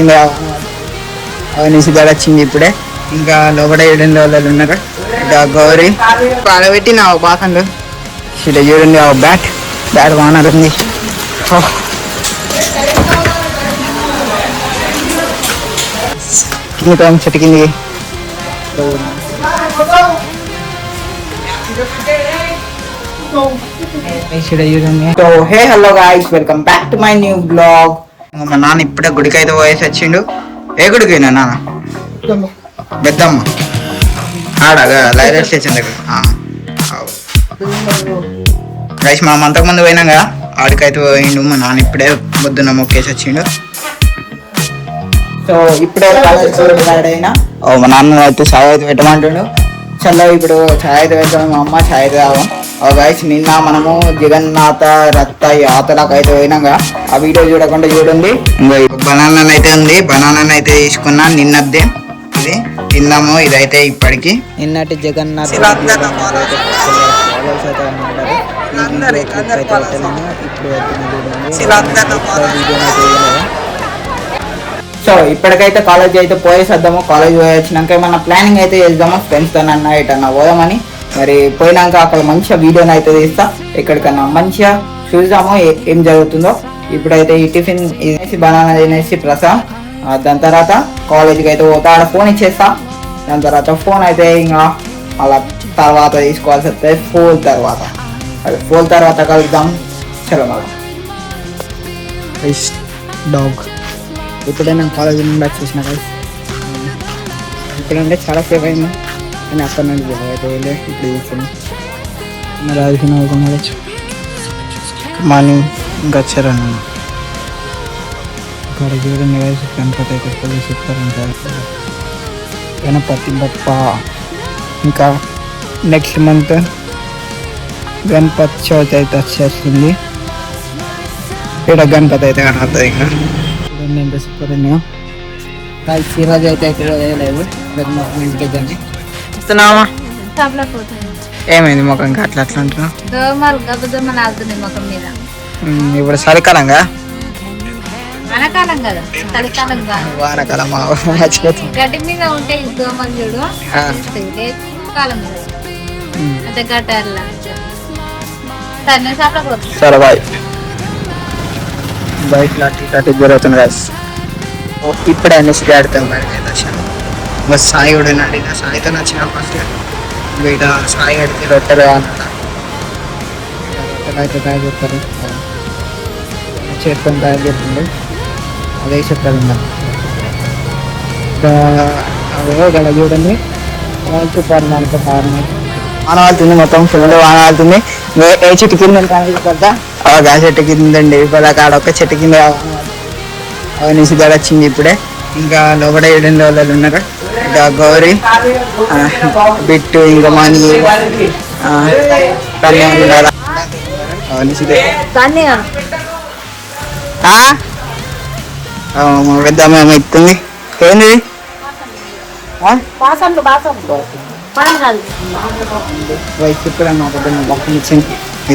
ఇంకా నిషిదాడు వచ్చింది ఇప్పుడే. ఇంకా లోపల 7 వాళ్ళు ఉన్నారు. ఇంకా గౌరీ పాలబెట్టి నా బాకండు ఇక్కడ చూడండి. బ్యాట్ వానర్ ఉంది. కింది చెట్టు కింది hey hello guys, welcome back to my new blog. మా నాన్న ఇప్పుడే గుడికి అయితే పోయేసి వచ్చిండు. ఏ గుడికి పోయినా నాన్న? పెద్దమ్మ ఆడగా రైల్వే స్టేషన్ దగ్గర. రైస్ మా అంతకు ముందు పోయినాం కదా, ఆడికైతే పోయిండు. మా నాన్న ఇప్పుడే పొద్దున్న మొక్కేసి వచ్చిండు. సో ఇప్పుడే అయినా మా నాన్న అయితే చాయ్ అయితే పెట్టమంటుండు. చల్లగా ఇప్పుడు చాయ్ అయితే పెడతాను. మా అమ్మ చాయ్ అయితే తాగాం. గైస్, నిన్న మనము జగన్నాథ రథ యాత్రకు అయితే పోయినాక ఆ వీడియో చూడకుండా చూడండి. బనానా అయితే ఉంది, బనానా అయితే తీసుకున్నా. నిన్నద్దే ఇది తిందాము. ఇదైతే ఇప్పటికి నిన్నటి జగన్నాథ్ సో ఇప్పటికైతే కాలేజ్ అయితే పోయేసేద్దాము. కాలేజ్ పోయి వచ్చినాక ఏమన్నా ప్లానింగ్ అయితే చేద్దాము ఫ్రెండ్స్తో అన్న ఇటన్నా పోదామని. మరి పోయినాక అక్కడ మంచిగా వీడియోని అయితే తీస్తా. ఎక్కడికన్నా మంచిగా చూద్దాము ఏం జరుగుతుందో. ఇప్పుడైతే ఈ టిఫిన్ తినేసి బనానా తినేసి ప్రసాద్, దాని తర్వాత కాలేజీకి అయితే పోతా. ఆడ ఫోన్ ఇచ్చేస్తా. దాని తర్వాత ఫోన్ అయితే ఇంకా అలా తర్వాత తీసుకోవాల్సి వస్తుంది. ఫోన్ తర్వాత కలుద్దాం. చలో మళ్ళీ డాగ్. ఇప్పుడే నేను కాలేజీ నుండి వచ్చేసిన కదా. ఇప్పుడంటే చాలా సేఫ్ అయింది కానీ అక్కడ నుండి అయితే వెళ్ళి ఇప్పుడు చూస్తున్నాను. మరి అది మార్నింగ్ ఇంకా వచ్చారన్న ఇక్కడ చూడండి. గణపతి అయితే ఎక్కడ చెప్తారంటారు. గణపతి బప్ప. ఇంకా నెక్స్ట్ మంత్ గణపతి చవితి అయితే వచ్చేస్తుంది. ఇక్కడ గణపతి అయితే కనబడుతుంది. ఇంకా ఎంత సూపర్ ఉన్నాయో. ఈరోజు అయితే ఎక్కడ వేయలేదు. ఇంటికి వెళ్ళి ఇస్తున్నావా? ఏమైంది ముఖంగా అట్లా అంటున్నావు? ఇప్పుడు చలికాలంగా వానకాలం గడ్డి మీద ఉంటే దోమలు చూడు. సరే బాయ్. బయట లాంటి జరుగుతుంది కదా. ఇప్పుడే అనేసి ఆడుతాం. బస్ సాయి కూడా అడిగిన సాయితో నచ్చిన ఫస్ట్ బయట సాయి అడిగితే రొట్టెలు అన్నాడు. అయితే తయారు చేస్తారు, చేసుకొని తయారు చేస్తుంది. అదే చెప్తారు. అదే చూడండి. సూపర్ మనకు వాన వాళ్తుంది. మొత్తం ఫుల్ వాన వాళ్తుంది. ఏ చెట్టు కింద కదా, ఆ చెట్టు కిందండి. ఇప్పుడు అక్కడ ఒక చెట్టు కింద నిషిదాడు వచ్చింది ఇప్పుడే. ఇంకా లోపల 7 వాళ్ళు ఉన్నారు. ఇంకా గౌరీ, బిట్టు, ఇంకా మనీ, పెద్దమ్మ ఇస్తుంది. ఏంది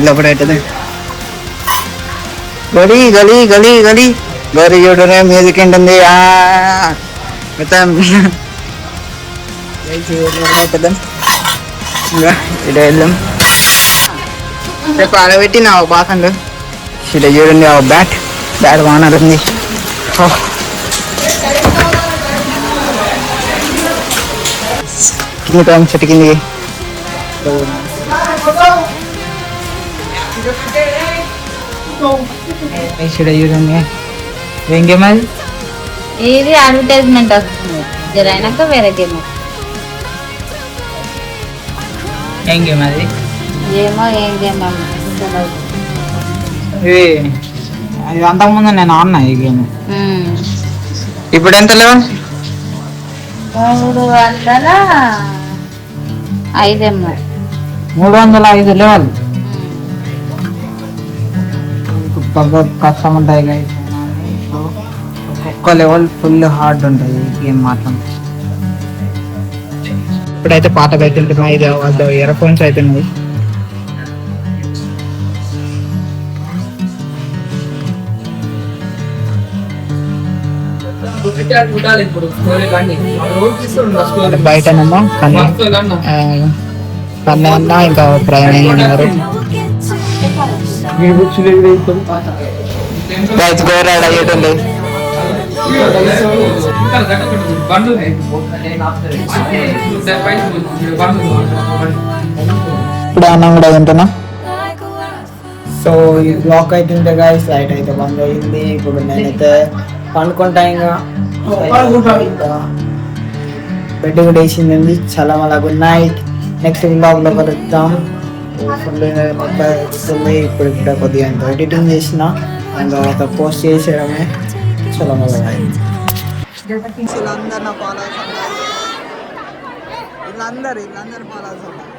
లోపల అవుతుంది. గలి గలి గలి గలి గౌరీ చూడనే మ్యూజిక్ ఉంటుంది. ఇటు వెళ్దాం. రేపు ఆడబెట్టి నా బాకండు ఇటు చూడండి. బ్యాట్ వానర్ ఉంది. కింది చెట్టు కింది చూడండి. ఏం గేమ్ అది? ఇది అడ్వర్టైజ్మెంట్ వస్తుంది. జరైనాక వేరే గేమ్. ఏం గేమ్ అది? ఏమో ఏం గేమ్ ఇది అంతకుముందు నేను ఆడినా ఈ గేమ్. ఇప్పుడు ఎంత లేవు? 305 305 లెవెల్. కష్టం ఉంటాయి. ఒక్కొక్క లెవెల్ ఫుల్ హార్డ్ ఉంటుంది ఈ గేమ్ మాత్రం. ఇప్పుడైతే పాతగా అయితే ఉంటున్నాయి. వాళ్ళ ఇయర్ ఫోన్స్ అవుతున్నాయి. బయటనేమో కన్నా ఇంకా ప్రయాణం ఉన్నారు. రైతు గోరాడు అయ్యేటండి. ఇప్పుడు అన్నం కూడా తింటున్నా. సో ఈ బ్లాక్ అయితే గాయస్ లైట్ అయితే బంద్ అయింది. ఇప్పుడు నేనైతే పండుకుంటా. ఇంకా బెడ్ కూడా వేసింది. చాలా మళ్ళా గుడ్ నైట్. నెక్స్ట్ బ్లాగ్ లో కలుద్దాం. ఫుల్ వస్తుంది. ఇప్పుడు ఇక్కడ కొద్దిగా ఎడిటింగ్ చేసిన అండ్ తర్వాత పోస్ట్ చేసేయడమే. చాలా మళ్ళీ వీళ్ళందరూ ఫాలో అవుతున్నారు. వీళ్ళందరూ ఫాలో అవుతున్నారు.